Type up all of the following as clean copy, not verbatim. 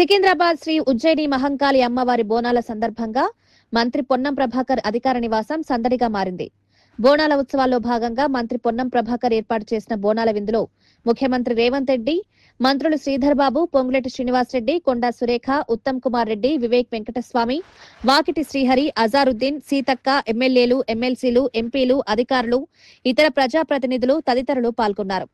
సికింద్రాబాద్ శ్రీ ఉజ్జయిని మహంకాళి అమ్మవారి బోనాల సందర్భంగా మంత్రి పొన్నం ప్రభాకర్ అధికార నివాసం సందడిగా మారింది. బోనాల ఉత్సవాల్లో భాగంగా మంత్రి పొన్నం ప్రభాకర్ ఏర్పాటు చేసిన బోనాల విందులో ముఖ్యమంత్రి రేవంత్ రెడ్డి, మంత్రులు శ్రీధర్ బాబు, పొంగులేటి శ్రీనివాసరెడ్డి, కొండా సురేఖ, ఉత్తమ్ కుమార్ రెడ్డి, వివేక్ వెంకటస్వామి, వాకిటి శ్రీహరి, అజారుద్దీన్, సీతక్క, ఎమ్మెల్యేలు, ఎమ్మెల్సీలు, ఎంపీలు, అధికారులు, ఇతర ప్రజాప్రతినిధులు తదితరులు పాల్గొన్నారు.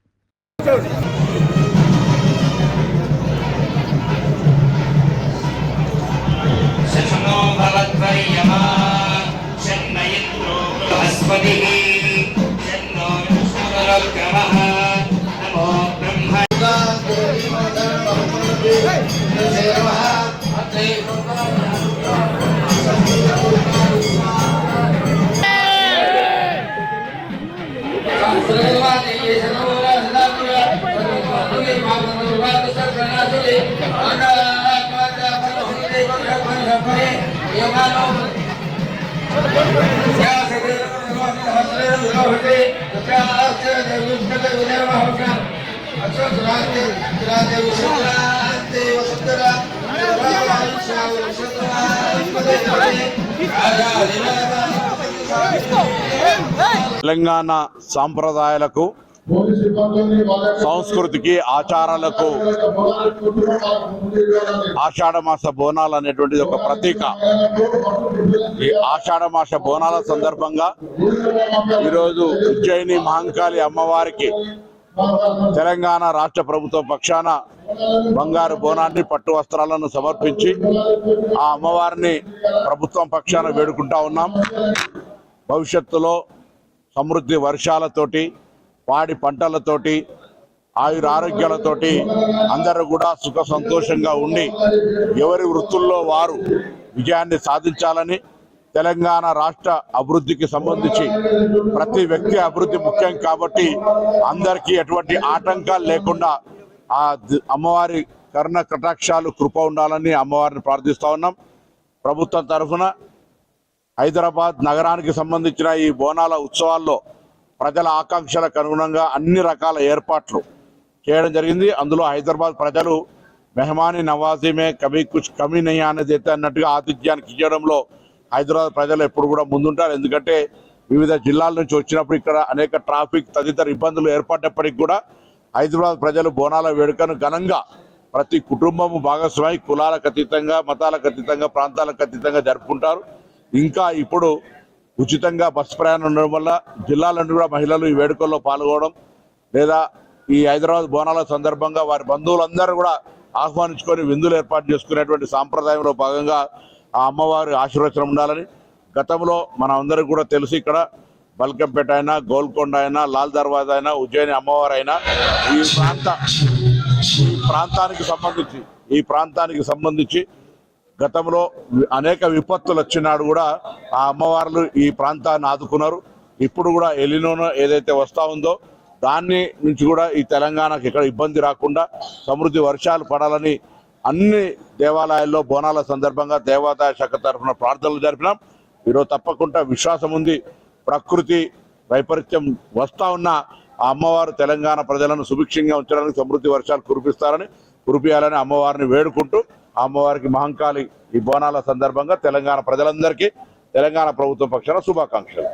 తెలంగాణ సాంప్రదాయాలకు, సంస్కృతికి, ఆచారాలకు ఆషాఢమాస బోనాలు అనేటువంటిది ఒక ప్రతీక. ఈ ఆషాఢమాస బోనాల సందర్భంగా ఈరోజు ఉజ్జయిని మహంకాళి అమ్మవారికి తెలంగాణ రాష్ట్ర ప్రభుత్వం పక్షాన బంగారు బోనాన్ని, పట్టు వస్త్రాలను సమర్పించి ఆ అమ్మవారిని ప్రభుత్వం పక్షాన వేడుకుంటా ఉన్నాం. భవిష్యత్తులో సమృద్ధి వర్షాలతోటి, పాడి పంటలతోటి, ఆయురారోగ్యాలతోటి అందరూ కూడా సుఖ సంతోషంగా ఉండి ఎవరి వృత్తుల్లో వారు విజయాన్ని సాధించాలని, తెలంగాణ రాష్ట్ర అభివృద్ధికి సంబంధించి ప్రతి వ్యక్తి అభివృద్ధి ముఖ్యం కాబట్టి అందరికీ ఎటువంటి ఆటంకాలు లేకుండా ఆ అమ్మవారి కరుణ కటాక్షాలు కృప ఉండాలని అమ్మవారిని ప్రార్థిస్తా ఉన్నాం. ప్రభుత్వం తరఫున హైదరాబాద్ నగరానికి సంబంధించిన ఈ బోనాల ఉత్సవాల్లో ప్రజల ఆకాంక్షలకు అనుగుణంగా అన్ని రకాల ఏర్పాట్లు చేయడం జరిగింది. అందులో హైదరాబాద్ ప్రజలు మెహమాని నవాజీమే కభీ కుచ్ కమీ నహీ అనేది అన్నట్టుగా ఆతిథ్యానికి ఇవ్వడంలో హైదరాబాద్ ప్రజలు ఎప్పుడు కూడా ముందుంటారు. ఎందుకంటే వివిధ జిల్లాల నుంచి వచ్చినప్పుడు ఇక్కడ అనేక ట్రాఫిక్ తదితర ఇబ్బందులు ఏర్పడినప్పటికీ కూడా హైదరాబాద్ ప్రజలు బోనాల వేడుకను ఘనంగా ప్రతి కుటుంబము భాగస్వామి కులాలకు అతీతంగా, మతాలకు అతీతంగా, ప్రాంతాలకు అతీతంగా జరుపుకుంటారు. ఇంకా ఇప్పుడు ఉచితంగా బస్సు ప్రయాణం ఉండడం వల్ల జిల్లాల కూడా మహిళలు ఈ వేడుకల్లో పాల్గొనడం, లేదా ఈ హైదరాబాద్ బోనాల సందర్భంగా వారి బంధువులందరూ కూడా ఆహ్వానించుకొని విందులు ఏర్పాటు చేసుకునేటువంటి సాంప్రదాయంలో భాగంగా ఆ అమ్మవారి ఆశీర్వచనం ఉండాలని గతంలో మనం అందరికీ కూడా తెలుసు. ఇక్కడ బల్కంపేట అయినా, గోల్కొండ అయినా, లాల్ దర్వాజా అయినా, ఉజ్జయిని అమ్మవారు అయినా ఈ ప్రాంతానికి సంబంధించి గతంలో అనేక విపత్తులు వచ్చినాడు కూడా ఆ అమ్మవార్లు ఈ ప్రాంతాన్ని ఆదుకున్నారు. ఇప్పుడు కూడా ఎలినోనో ఏదైతే వస్తా ఉందో దాన్ని నుంచి కూడా ఈ తెలంగాణకు ఎక్కడ ఇబ్బంది రాకుండా సమృద్ధి వర్షాలు పడాలని అన్ని దేవాలయాల్లో బోనాల సందర్భంగా దేవాదాయ శాఖ తరఫున ప్రార్థనలు జరిపినాం. ఈరోజు తప్పకుండా విశ్వాసం ఉంది, ప్రకృతి వైపరీత్యం వస్తా ఉన్న ఆ అమ్మవారు తెలంగాణ ప్రజలను సుభిక్షంగా ఉంచడానికి సమృద్ధి వర్షాలు కురిపియాలని అమ్మవారిని వేడుకుంటూ అమ్మవారికి మహంకాళి ఈ బోనాల సందర్భంగా తెలంగాణ ప్రజలందరికీ తెలంగాణ ప్రభుత్వం పక్షాన శుభాకాంక్షలు.